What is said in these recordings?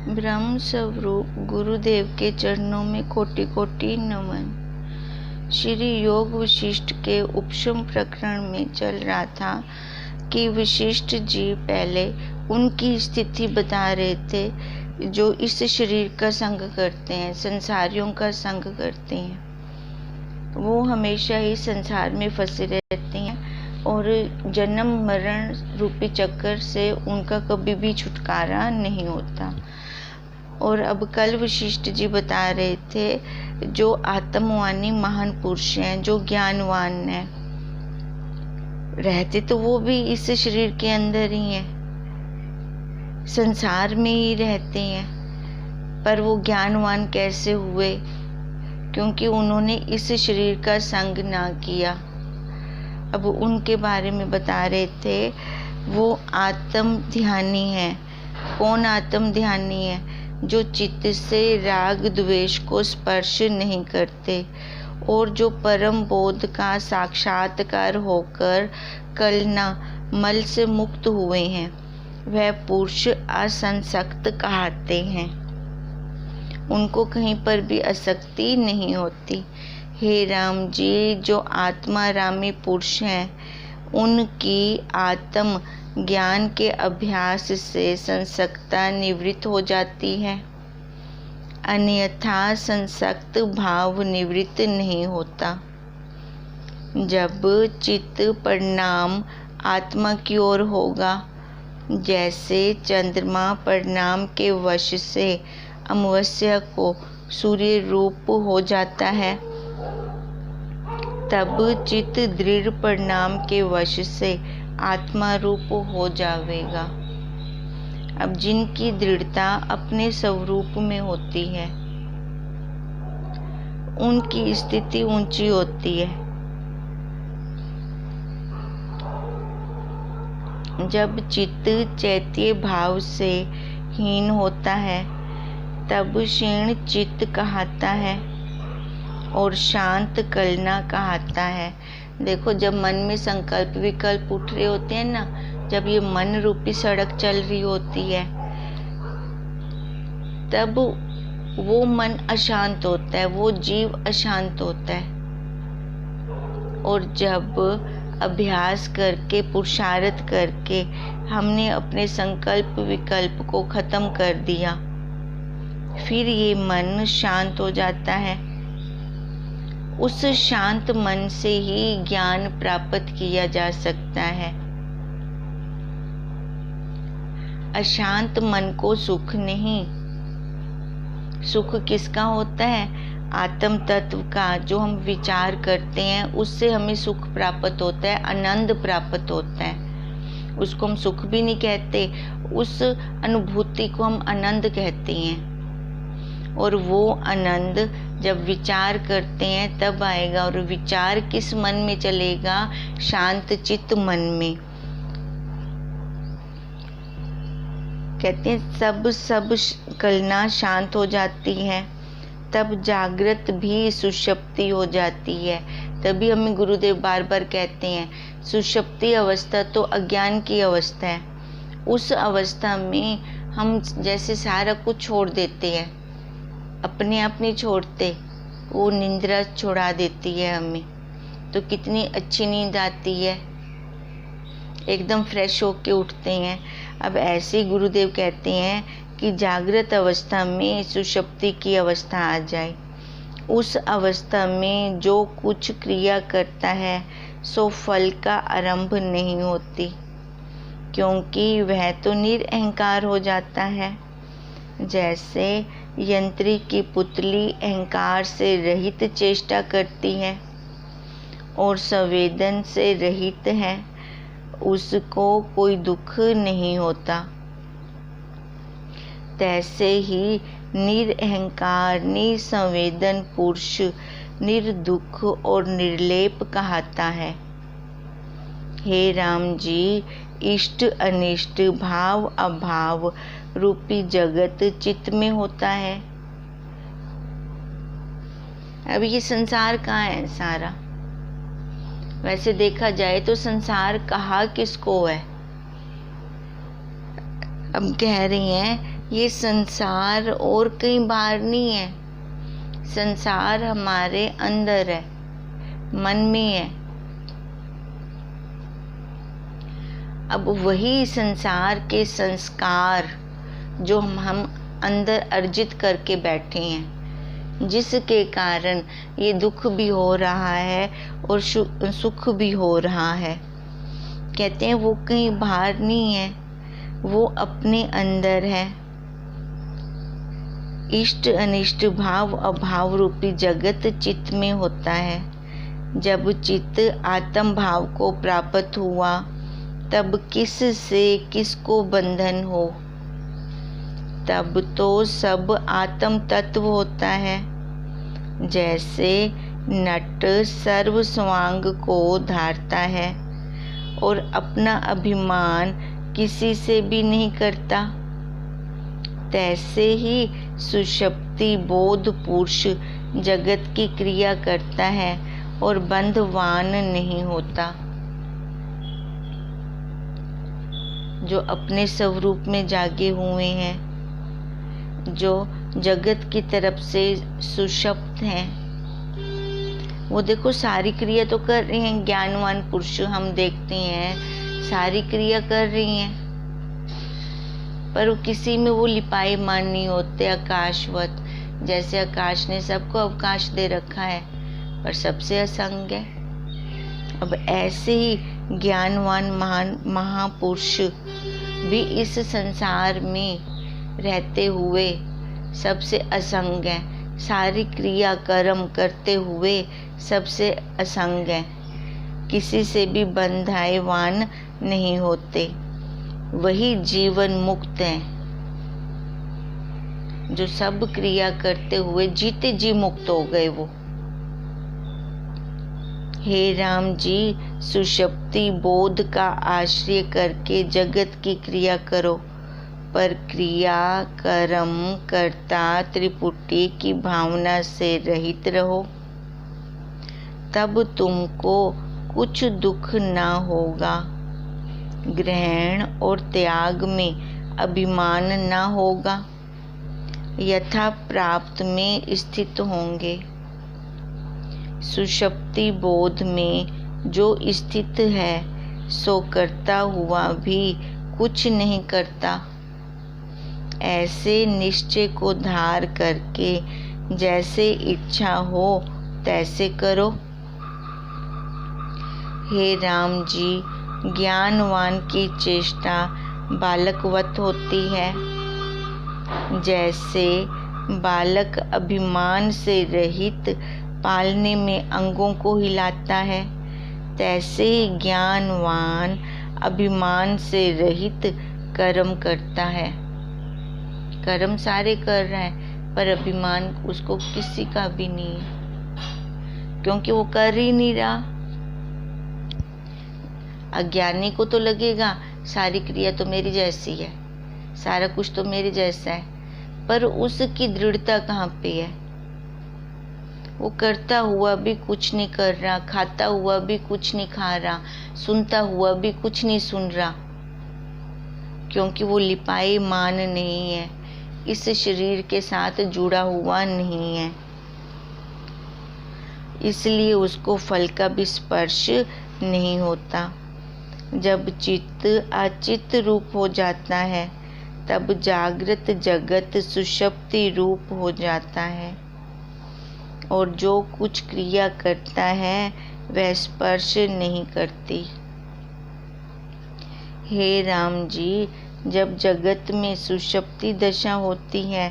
ब्रह्म स्वरूप गुरुदेव के चरणों में कोटि कोटि नमन। श्री योग वशिष्ठ के उपशम प्रकरण में चल रहा था कि वशिष्ठ जी पहले उनकी स्थिति बता रहे थे जो इस शरीर का संग करते हैं, संसारियों का संग करते हैं। वो हमेशा ही संसार में फंसे रहते हैं और जन्म मरण रूपी चक्कर से उनका कभी भी छुटकारा नहीं होता। और अब कल वशिष्ठ जी बता रहे थे जो आत्मवानी महान पुरुष हैं, जो ज्ञानवान हैं, रहते तो वो भी इस शरीर के अंदर ही हैं, संसार में ही रहते हैं, पर वो ज्ञानवान कैसे हुए? क्योंकि उन्होंने इस शरीर का संग ना किया। अब उनके बारे में बता रहे थे, वो आत्म ध्यानी है। कौन आत्म ध्यानी है? जो चित्त से राग द्वेष को स्पर्श नहीं करते और जो परम बोध का साक्षात्कार होकर कलना मल से मुक्त हुए हैं, वह पुरुष असंसक्त कहते हैं। उनको कहीं पर भी आसक्ति नहीं होती। हे राम जी, जो आत्मारामी पुरुष हैं, उनकी आत्म ज्ञान के अभ्यास से संसक्तता निवृत्त हो जाती है, अन्यथा संसक्त भाव निवृत्त नहीं होता। जब चित्त परिणाम आत्मा की ओर होगा, जैसे चंद्रमा परिणाम के वश से अमावस्या को सूर्य रूप हो जाता है, तब चित्त दृढ़ परिणाम के वश से आत्मा रूप हो जाएगा। अब जिनकी दृढ़ता अपने स्वरूप में होती है, उनकी स्थिति ऊंची होती है। जब चित्त चैत्य भाव से हीन होता है, तब क्षीण चित्त कहता है और शांत कलना कहता है। देखो, जब मन में संकल्प विकल्प उठ रहे होते हैं ना, जब ये मन रूपी सड़क चल रही होती है, तब वो मन अशांत होता है, वो जीव अशांत होता है। और जब अभ्यास करके, पुरुषार्थ करके हमने अपने संकल्प विकल्प को खत्म कर दिया, फिर ये मन शांत हो जाता है। उस शांत मन से ही ज्ञान प्राप्त किया जा सकता है। अशांत मन को सुख नहीं। सुख किसका होता है? आत्म तत्व का। जो हम विचार करते हैं उससे हमें सुख प्राप्त होता है, आनंद प्राप्त होता है। उसको हम सुख भी नहीं कहते, उस अनुभूति को हम आनंद कहते हैं। और वो आनंद जब विचार करते हैं तब आएगा। और विचार किस मन में चलेगा? शांत चित्त मन में। कहते हैं सब कलना शांत हो जाती है, तब जागृत भी सुषुप्ति हो जाती है। तभी हमें गुरुदेव बार बार कहते हैं, सुषुप्ति अवस्था तो अज्ञान की अवस्था है। उस अवस्था में हम जैसे सारा कुछ छोड़ देते हैं, अपने आप नहीं छोड़ते, वो निंद्रा छुड़ा देती है हमें। तो कितनी अच्छी नींद आती है, एकदम फ्रेश होके उठते हैं। अब ऐसे ही गुरुदेव कहते हैं कि जागृत अवस्था में सुषुप्ति की अवस्था आ जाए। उस अवस्था में जो कुछ क्रिया करता है सो फल का आरंभ नहीं होती, क्योंकि वह तो निरअहंकार हो जाता है। जैसे यंत्री की पुतली अहंकार से रहित चेष्टा करती है और संवेदन से रहित है, उसको कोई दुख नहीं होता। तैसे ही निरअहंकार निसंवेदन पुरुष निर्दुख और निर्लेप कहता है। हे राम जी, इष्ट अनिष्ट भाव अभाव रूपी जगत चित्त में होता है। अब ये संसार कहाँ है? सारा वैसे देखा जाए तो संसार कहा किसको है? अब कह रही हैं ये संसार और कहीं बाहर नहीं है, संसार हमारे अंदर है, मन में है। अब वही संसार के संस्कार जो हम अंदर अर्जित करके बैठे हैं, जिसके कारण ये दुख भी हो रहा है और सुख भी हो रहा है। कहते हैं वो कहीं बाहर नहीं है, वो अपने अंदर है। इष्ट अनिष्ट भाव अभाव रूपी जगत चित्त में होता है। जब चित्त आत्म भाव को प्राप्त हुआ तब किस से किसको बंधन हो, तब तो सब आत्म तत्व होता है। जैसे नट सर्व स्वांग को धारता है और अपना अभिमान किसी से भी नहीं करता, तैसे ही सुषुप्ति बोध पुरुष जगत की क्रिया करता है और बंधवान नहीं होता। जो अपने स्वरूप में जागे हुए हैं, जो जगत की तरफ से सुषुप्त हैं, वो देखो सारी क्रिया तो कर रही हैं। ज्ञानवान पुरुष हम देखते हैं सारी क्रिया कर रही हैं, पर किसी में वो लिपायमान नहीं होते, आकाशवत। जैसे आकाश ने सबको अवकाश दे रखा है पर सबसे असंग है। अब ऐसे ही ज्ञानवान महापुरुष भी इस संसार में रहते हुए सबसे असंग है, सारी क्रिया कर्म करते हुए सबसे असंग है, किसी से भी बंधायवान नहीं होते। वही जीवन मुक्त है, जो सब क्रिया करते हुए जीते जी मुक्त हो गए वो। हे राम जी, सुषुप्ति बोध का आश्रय करके जगत की क्रिया करो, पर क्रिया कर्म कर्ता त्रिपुटी की भावना से रहित रहो, तब तुमको कुछ दुख ना होगा। ग्रहण और त्याग में अभिमान ना होगा, यथा प्राप्त में स्थित होंगे। सुषुप्ति बोध में जो स्थित है सो करता हुआ भी कुछ नहीं करता। ऐसे निश्चय को धार करके जैसे इच्छा हो तैसे करो। हे राम जी, ज्ञानवान की चेष्टा बालकवत होती है। जैसे बालक अभिमान से रहित पालने में अंगों को हिलाता है, तैसे ज्ञानवान अभिमान से रहित कर्म करता है। कर्म सारे कर रहा है पर अभिमान उसको किसी का भी नहीं है, क्योंकि वो कर ही नहीं रहा। अज्ञानी को तो लगेगा सारी क्रिया तो मेरी जैसी है, सारा कुछ तो मेरे जैसा है, पर उसकी दृढ़ता कहाँ पे है? वो करता हुआ भी कुछ नहीं कर रहा, खाता हुआ भी कुछ नहीं खा रहा, सुनता हुआ भी कुछ नहीं सुन रहा, क्योंकि वो लिपायमान नहीं है, इस शरीर के साथ जुड़ा हुआ नहीं है, इसलिए उसको फल का भी स्पर्श नहीं होता। जब चित्त अचित रूप हो जाता है तब जागृत जगत सुषुप्ति रूप हो जाता है, और जो कुछ क्रिया करता है वह स्पर्श नहीं करती। हे राम जी, जब जगत में सुषुप्ति दशा होती है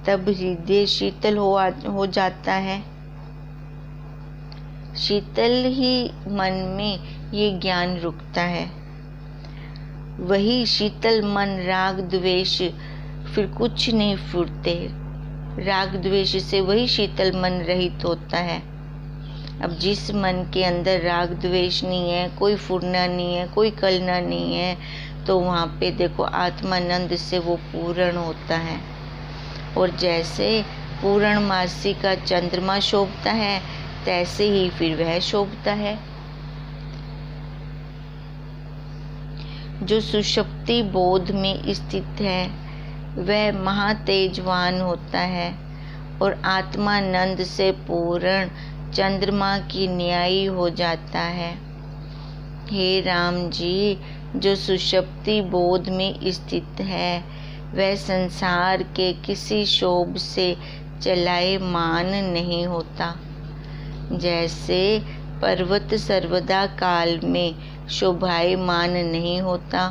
तब हृदय शीतल हो जाता है। शीतल ही मन में ये ज्ञान रुकता है। वही शीतल मन राग द्वेष फिर कुछ नहीं फुरते। राग द्वेष से वही शीतल मन रहित होता है। अब जिस मन के अंदर राग द्वेष नहीं है, कोई फुरना नहीं है, कोई कलना नहीं है, तो वहाँ पे देखो आत्मानंद से वो पूर्ण होता है। और जैसे पूर्णमासी का चंद्रमा शोभता है तैसे ही फिर वह शोभता है। जो सुषुप्ति बोध में स्थित है वह महातेजवान होता है और आत्मानंद से पूर्ण चंद्रमा की न्यायी हो जाता है। हे राम जी, जो सुषुप्ति बोध में स्थित है वह संसार के किसी शोभ से चलायमान नहीं होता। जैसे पर्वत सर्वदा काल में शोभायमान नहीं होता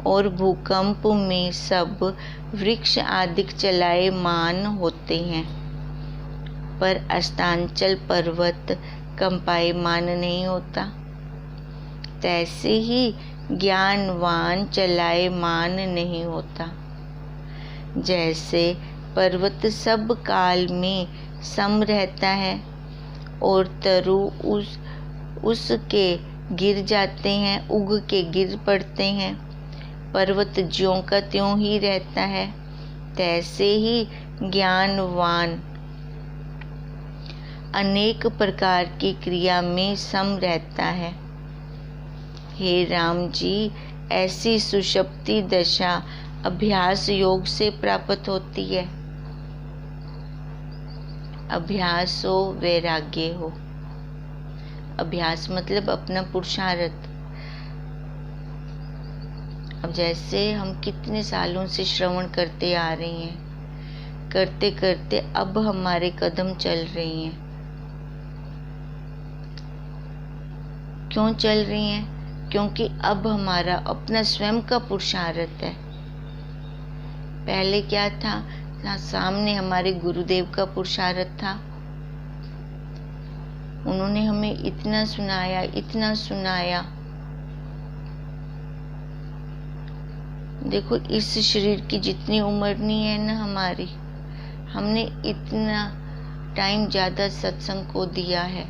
और भूकंप में सब वृक्ष आदि चलायमान होते हैं, पर अस्तांचल पर्वत कंपायमान नहीं होता, तैसे ही ज्ञानवान चलायमान नहीं होता। जैसे पर्वत सब काल में सम रहता है और तरु उसके गिर जाते हैं, उग के गिर पड़ते हैं, पर्वत ज्यों का त्यों ही रहता है, तैसे ही ज्ञानवान अनेक प्रकार की क्रिया में सम रहता है। हे राम जी, ऐसी सुषुप्ति दशा अभ्यास योग से प्राप्त होती है। अभ्यास हो वैराग्य हो। अभ्यास मतलब अपना पुरुषार्थ। अब जैसे हम कितने सालों से श्रवण करते आ रहे हैं, करते करते अब हमारे कदम चल रही हैं। क्यों चल रही हैं? क्योंकि अब हमारा अपना स्वयं का पुरुषार्थ है। पहले क्या था? सामने हमारे गुरुदेव का पुरुषार्थ था। उन्होंने हमें इतना सुनाया, इतना सुनाया। देखो, इस शरीर की जितनी उम्र नहीं है ना हमारी, हमने इतना टाइम ज्यादा सत्संग को दिया है,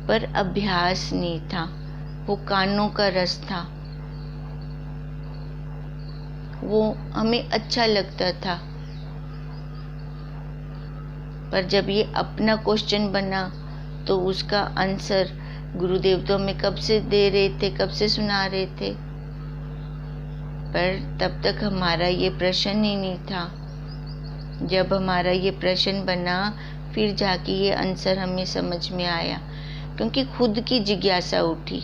पर अभ्यास नहीं था। वो कानों का रस था, वो हमें अच्छा लगता था। पर जब ये अपना क्वेश्चन बना तो उसका आंसर गुरुदेव तो हमें कब से दे रहे थे, कब से सुना रहे थे, पर तब तक हमारा ये प्रश्न ही नहीं था। जब हमारा ये प्रश्न बना फिर जाके ये आंसर हमें समझ में आया, क्योंकि खुद की जिज्ञासा उठी।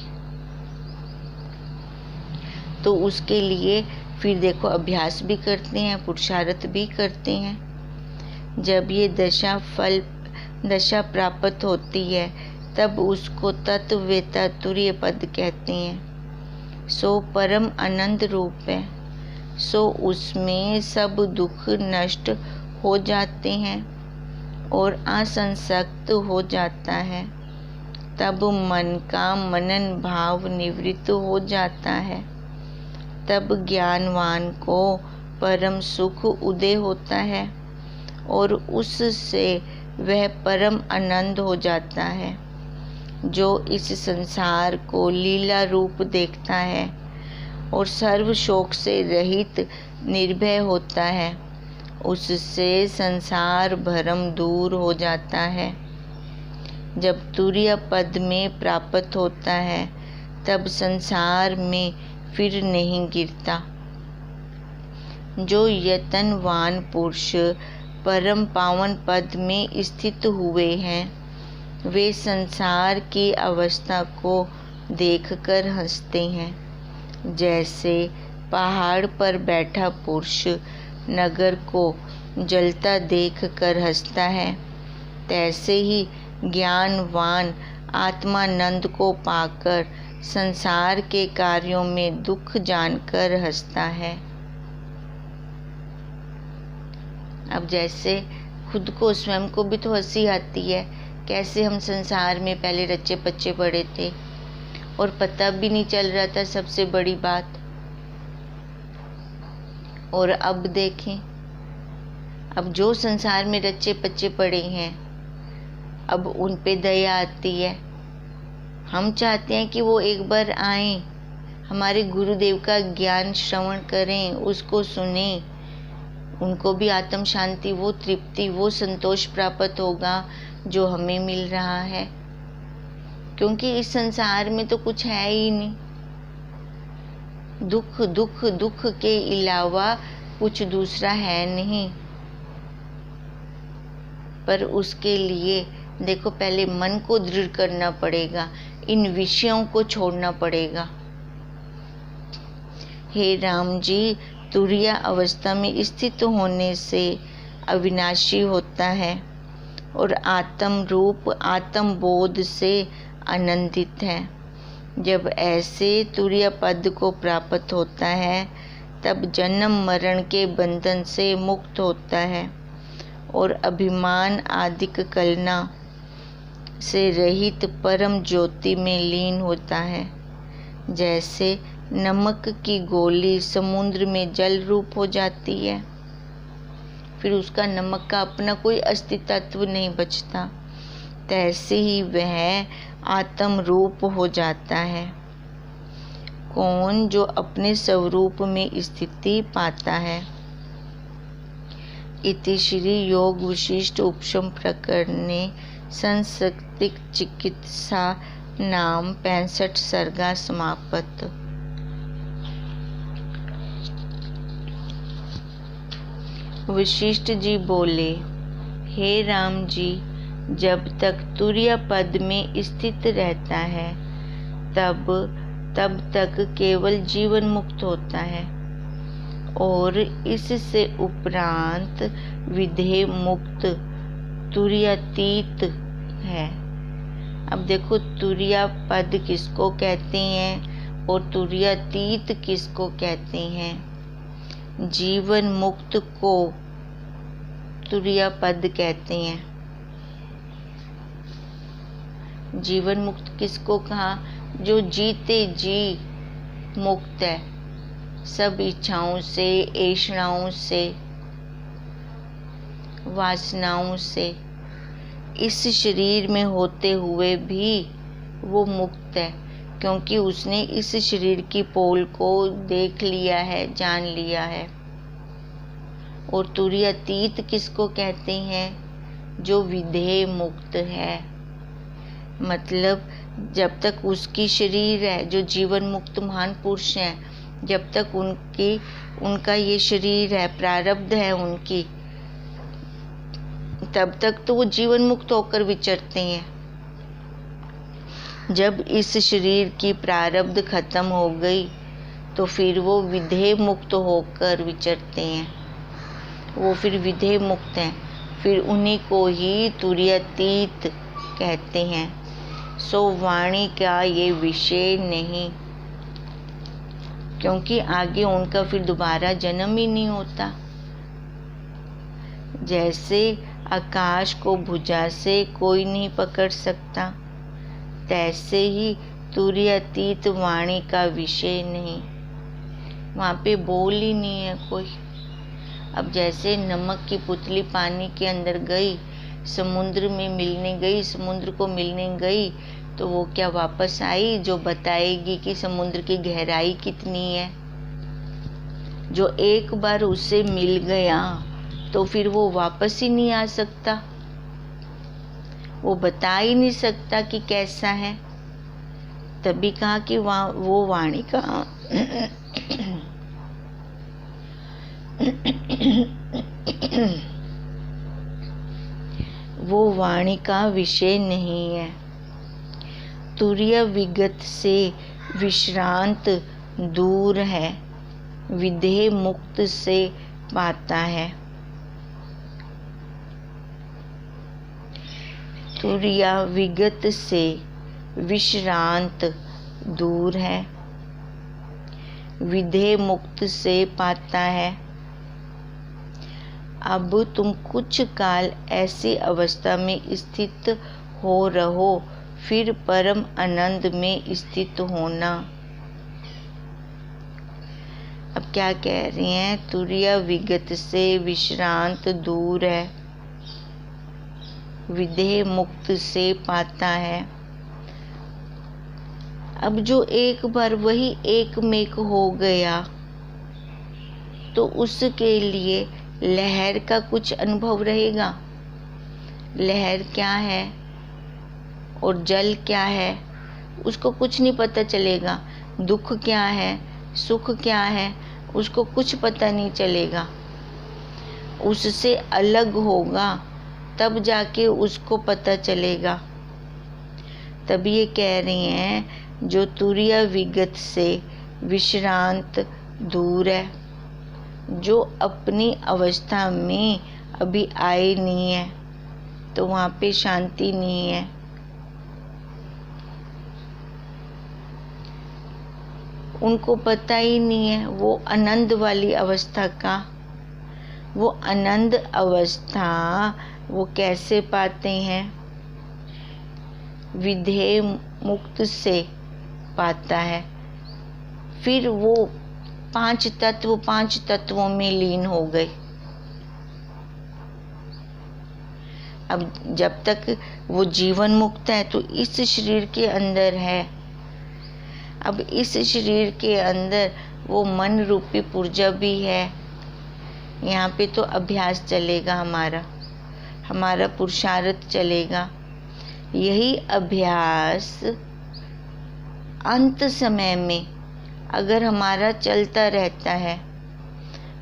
तो उसके लिए फिर देखो अभ्यास भी करते हैं, पुरुषार्थ भी करते हैं। जब ये दशा प्राप्त होती है तब उसको तत्ववेता तुर्य पद कहते हैं। सो परम आनंद रूप है, सो उसमें सब दुख नष्ट हो जाते हैं और आसंसक्त हो जाता है। तब मन का मनन भाव निवृत्त हो जाता है। तब ज्ञानवान को परम सुख उदय होता है और उससे वह परम आनंद हो जाता है। जो इस संसार को लीला रूप देखता है और सर्व शोक से रहित निर्भय होता है, उससे संसार भरम दूर हो जाता है। जब तुर्य पद में प्राप्त होता है तब संसार में फिर नहीं गिरता। जो यतनवान पुरुष परम पावन पद में स्थित हुए हैं, वे संसार की अवस्था को देखकर हंसते हैं। जैसे पहाड़ पर बैठा पुरुष नगर को जलता देखकर हंसता है, तैसे ही ज्ञानवान आत्मानंद को पाकर संसार के कार्यों में दुख जानकर हंसता है। अब जैसे खुद को, स्वयं को भी तो हंसी आती है, कैसे हम संसार में पहले रच्चे पच्चे पड़े थे और पता भी नहीं चल रहा था, सबसे बड़ी बात। और अब देखें, अब जो संसार में रच्चे पच्चे पड़े हैं, अब उन पे दया आती है। हम चाहते हैं कि वो एक बार आएं, हमारे गुरुदेव का ज्ञान श्रवण करें, उसको सुनें, उनको भी आत्म शांति, वो तृप्ति, वो संतोष प्राप्त होगा जो हमें मिल रहा है। क्योंकि इस संसार में तो कुछ है ही नहीं। दुख दुख दुख के अलावा कुछ दूसरा है नहीं। पर उसके लिए देखो पहले मन को दृढ़ करना पड़ेगा, इन विषयों को छोड़ना पड़ेगा। हे राम जी, तुरीय अवस्था में स्थित होने से अविनाशी होता है और आत्म रूप आत्म बोध से आनंदित है। जब ऐसे तुरीय पद को प्राप्त होता है तब जन्म मरण के बंधन से मुक्त होता है और अभिमान आदिक कलना से रहित परम ज्योति में लीन होता है। जैसे नमक की गोली समुद्र में जल रूप हो जाती है, फिर उसका नमक का अपना कोई अस्तित्व नहीं बचता, तैसे ही वह आत्म रूप हो जाता है। कौन जो अपने स्वरूप में स्थिति पाता है। इति श्री योग विशिष्ट उपशम प्रकरणे संस्कृतिक चिकित्सा नाम 65 सर्गा समाप्त। वशिष्ठ जी बोले, हे राम जी, जब तक तुरीय पद में स्थित रहता है तब तक केवल जीवन मुक्त होता है और इससे उपरांत विधेय मुक्त तुरीयातीत है। अब देखो तुरीय पद किसको कहते हैं और तुरीयातीत किसको कहते हैं। जीवन मुक्त को तुरीय पद कहते हैं। जीवन मुक्त किसको कहा? जो जीते जी मुक्त है, सब इच्छाओं से, ऐषणाओं से, वासनाओं से, इस शरीर में होते हुए भी वो मुक्त है, क्योंकि उसने इस शरीर की पोल को देख लिया है, जान लिया है। और तुरीयातीत किसको कहते हैं? जो विधेय मुक्त है, मतलब जब तक उसकी शरीर है, जो जीवन मुक्त महान पुरुष हैं, जब तक उनका ये शरीर है, प्रारब्ध है उनकी, तब तक तो वो जीवन मुक्त होकर विचरते हैं। जब इस शरीर की प्रारब्ध खत्म हो गई तो फिर वो विधेय मुक्त होकर विचरते हैं, वो फिर विधेय मुक्त हैं, फिर उन्हीं को ही तुरीयातीत कहते हैं। सो वाणी का ये विषय नहीं, क्योंकि आगे उनका फिर दोबारा जन्म ही नहीं होता। जैसे आकाश को भुजा से कोई नहीं पकड़ सकता, तैसे ही तुरीयातीत वाणी का विषय नहीं, वहाँ पे बोल ही नहीं है कोई। अब जैसे नमक की पुतली पानी के अंदर गई, समुद्र में मिलने गई, समुद्र को मिलने गई, तो वो क्या वापस आई जो बताएगी कि समुद्र की गहराई कितनी है? जो एक बार उससे मिल गया तो फिर वो वापस ही नहीं आ सकता, वो बता ही नहीं सकता कि कैसा है। तभी कहा कि वो वाणी का वो वाणी का विषय नहीं है। तुरीय विगत से विश्रांत दूर है, विधेय मुक्त से पाता है। तुरीय विगत से विश्रांत दूर है, विधेय मुक्त से पाता है। अब तुम कुछ काल ऐसी अवस्था में स्थित हो रहो, फिर परम आनंद में स्थित होना। अब क्या कह रही हैं? तुरीय विगत से विश्रांत दूर है, विधेय मुक्त से पाता है। अब जो एक बार वही एकमेक हो गया तो उसके लिए लहर का कुछ अनुभव रहेगा। लहर क्या है और जल क्या है उसको कुछ नहीं पता चलेगा। दुख क्या है, सुख क्या है उसको कुछ पता नहीं चलेगा। उससे अलग होगा तब जाके उसको पता चलेगा। तब ये कह रही हैं जो तुरीय विगत से विश्रांत दूर है, जो अपनी अवस्था में अभी आए नहीं है, तो वहाँ पे शांति नहीं है। उनको पता ही नहीं है वो आनंद वाली अवस्था का। वो आनंद अवस्था वो कैसे पाते हैं? विधेय मुक्त से पाता है। फिर वो पांच तत्वों में लीन हो गए। अब जब तक वो जीवन मुक्त है तो इस शरीर के अंदर है। अब इस शरीर के अंदर वो मन रूपी पुर्जा भी है। यहाँ पे तो अभ्यास चलेगा, हमारा पुरुषार्थ चलेगा। यही अभ्यास अंत समय में अगर हमारा चलता रहता है,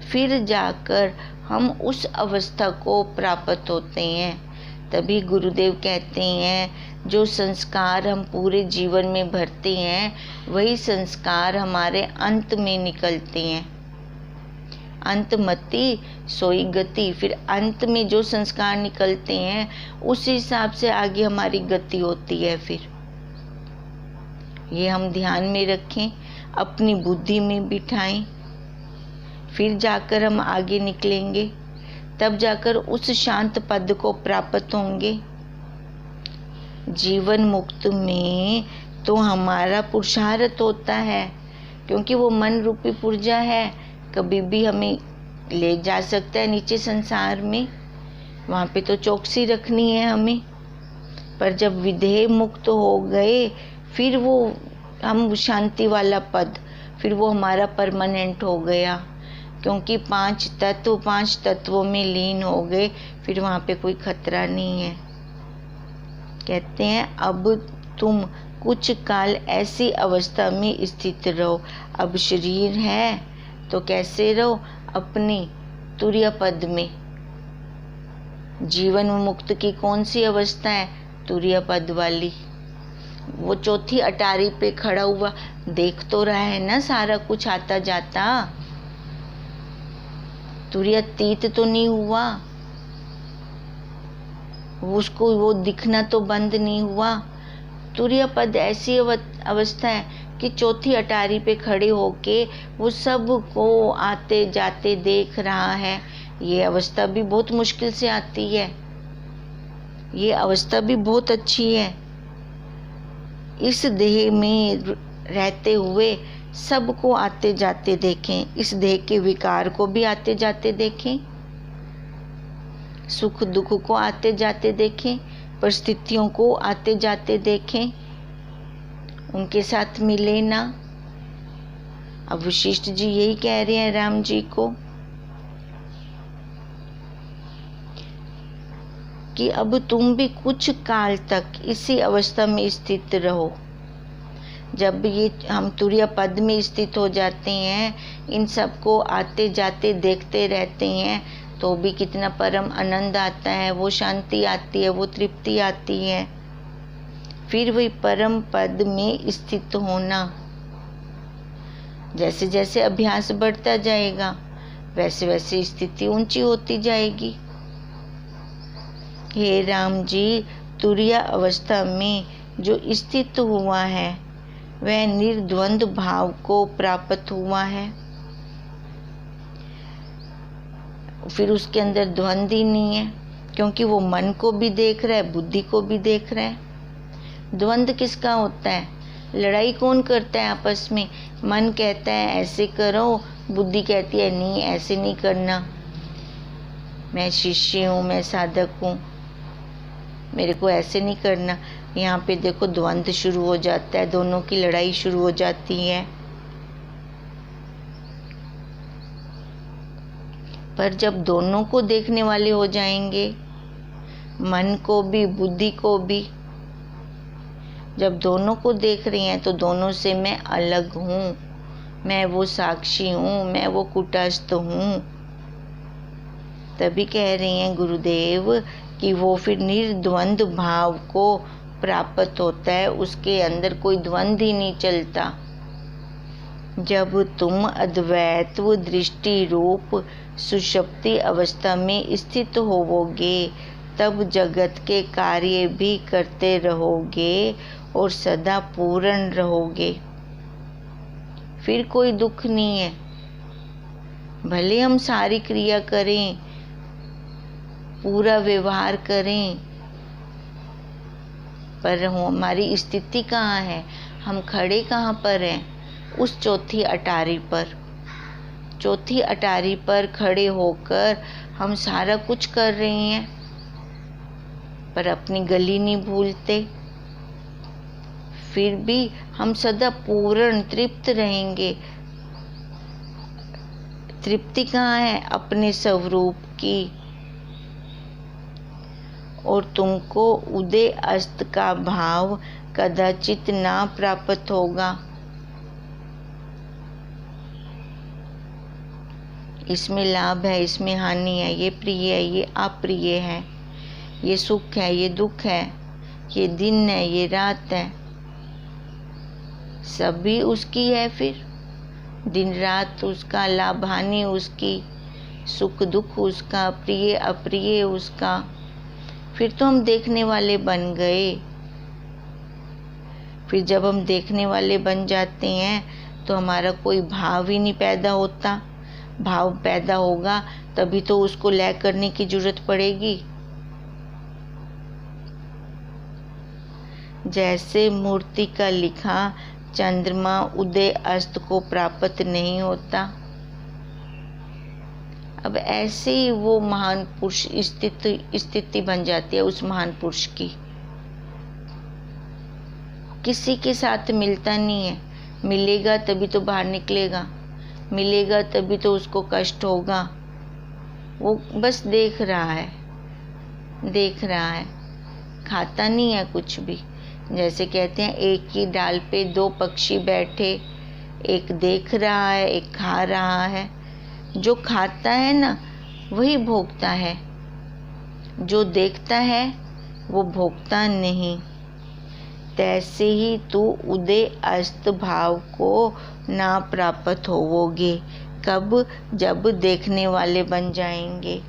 फिर जाकर हम उस अवस्था को प्राप्त होते हैं। तभी गुरुदेव कहते हैं जो संस्कार हम पूरे जीवन में भरते हैं वही संस्कार हमारे अंत में निकलते हैं। अंतमति सोई गति। फिर अंत में जो संस्कार निकलते हैं उस हिसाब से आगे हमारी गति होती है। फिर ये हम ध्यान में रखें, अपनी बुद्धि में बिठाएं, फिर जाकर हम आगे निकलेंगे। तब जाकर उस शांत पद को प्राप्त होंगे। जीवन मुक्त में तो हमारा पुरुषार्थ होता है, क्योंकि वो मन रूपी पुर्जा है, कभी भी हमें ले जा सकता है नीचे संसार में। वहाँ पे तो चौकसी रखनी है हमें। पर जब विधेय मुक्त हो गए फिर वो हम शांति वाला पद, फिर वो हमारा परमानेंट हो गया, क्योंकि पांच तत्वों में लीन हो गए। फिर वहाँ पे कोई खतरा नहीं है। कहते हैं अब तुम कुछ काल ऐसी अवस्था में स्थित रहो। अब शरीर है तो कैसे रहो? अपनी तुरीय पद में। जीवन मुक्त की कौन सी अवस्था है? तुरीय पद वाली। वो चौथी अटारी पे खड़ा हुआ देख तो रहा है ना सारा कुछ आता जाता। तुरीयातीत तो नहीं हुआ, उसको वो दिखना तो बंद नहीं हुआ। तुरीय पद ऐसी अवस्था है कि चौथी अटारी पे खड़े होके वो सब को आते जाते देख रहा है। ये अवस्था भी बहुत मुश्किल से आती है, ये अवस्था भी बहुत अच्छी है। इस देह में रहते हुए सबको आते जाते देखें, इस देह के विकार को भी आते जाते देखें, सुख दुख को आते जाते देखें, परिस्थितियों को आते जाते देखें, उनके साथ मिले ना। अब वशिष्ठ जी यही कह रहे हैं राम जी को कि अब तुम भी कुछ काल तक इसी अवस्था में स्थित रहो। जब ये हम तुरीय पद में स्थित हो जाते हैं, इन सबको आते जाते देखते रहते हैं, तो भी कितना परम आनंद आता है, वो शांति आती है, वो तृप्ति आती है। फिर वही परम पद में स्थित होना। जैसे जैसे अभ्यास बढ़ता जाएगा वैसे वैसे स्थिति ऊंची होती जाएगी। हे राम जी, तुरीय अवस्था में जो स्थित हुआ है वह निर्द्वंद भाव को प्राप्त हुआ है। फिर उसके अंदर द्वंद ही नहीं है, क्योंकि वो मन को भी देख रहा है, बुद्धि को भी देख रहा है। द्वंद किसका होता है? लड़ाई कौन करता है आपस में? मन कहता है ऐसे करो, बुद्धि कहती है नहीं ऐसे नहीं करना, मैं शिष्य हूँ, मैं साधक हूँ, मेरे को ऐसे नहीं करना। यहाँ पे देखो द्वंद शुरू हो जाता है, दोनों की लड़ाई शुरू हो जाती है। पर जब दोनों को देखने वाले हो जाएंगे, मन को भी बुद्धि को भी, जब दोनों को देख रही हैं तो दोनों से मैं अलग हूँ, मैं वो साक्षी हूँ, मैं वो कुटस्थ हूँ। तभी कह रही हैं गुरुदेव कि वो फिर निर्द्वंद भाव को प्राप्त होता है, उसके अंदर कोई द्वंद ही नहीं चलता। जब तुम अद्वैत्व दृष्टि रूप सुषुप्ति अवस्था में स्थित होवोगे, तब जगत के कार्य भी करते रहोगे और सदा पूर्ण रहोगे। फिर कोई दुख नहीं है। भले हम सारी क्रिया करें, पूरा व्यवहार करें, पर हमारी स्थिति कहाँ है, हम खड़े कहाँ पर हैं? उस चौथी अटारी पर। चौथी अटारी पर खड़े होकर हम सारा कुछ कर रहे हैं, पर अपनी गली नहीं भूलते। फिर भी हम सदा पूर्ण तृप्त रहेंगे। तृप्ति कहाँ है? अपने स्वरूप की। और तुमको उदय अस्त का भाव कदाचित ना प्राप्त होगा। इसमें लाभ है, इसमें हानि है, ये प्रिय है, ये अप्रिय है, ये सुख है, ये दुख है, ये दिन है, ये रात है, सभी उसकी है। फिर दिन रात उसका, लाभ हानि उसकी, सुख दुख उसका, प्रिय अप्रिय उसका। फिर तो हम देखने वाले बन गए। फिर जब हम देखने वाले बन जाते हैं तो हमारा कोई भाव ही नहीं पैदा होता। भाव पैदा होगा तभी तो उसको लय करने की जरूरत पड़ेगी। जैसे मूर्ति का लिखा चंद्रमा उदय अस्त को प्राप्त नहीं होता, अब ऐसे ही वो महान पुरुष स्थिति बन जाती है उस महान पुरुष की। किसी के साथ मिलता नहीं है, मिलेगा तभी तो बाहर निकलेगा, मिलेगा तभी तो उसको कष्ट होगा। वो बस देख रहा है, देख रहा है, खाता नहीं है कुछ भी। जैसे कहते हैं एक ही डाल पे दो पक्षी बैठे, एक देख रहा है, एक खा रहा है। जो खाता है ना वही भोगता है, जो देखता है वो भोगता नहीं। तैसे ही तू उदय अस्त भाव को ना प्राप्त होवोगे। कब? जब देखने वाले बन जाएंगे,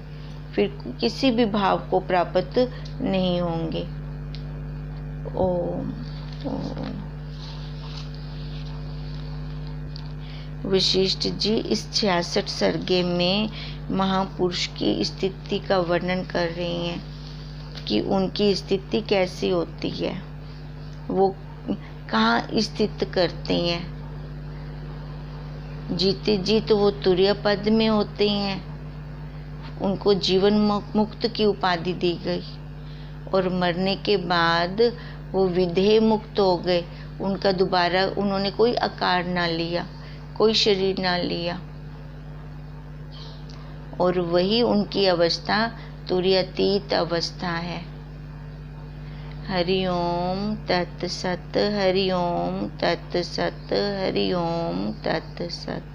फिर किसी भी भाव को प्राप्त नहीं होंगे। ओम ओम। वशिष्ठ जी इस 66 सर्गे में महापुरुष की स्थिति का वर्णन कर रही हैं कि उनकी स्थिति कैसी होती है, वो कहाँ स्थित करते हैं। जीते जी तो वो तुर्य पद में होते हैं, उनको जीवन मुक्त की उपाधि दी गई, और मरने के बाद वो विधेय मुक्त हो गए। उनका दोबारा उन्होंने कोई आकार ना लिया, कोई शरीर ना लिया, और वही उनकी अवस्था तुर्यातीत अवस्था है। हरि ओम तत्सत, हरि ओम तत्सत, हरि ओम तत्सत।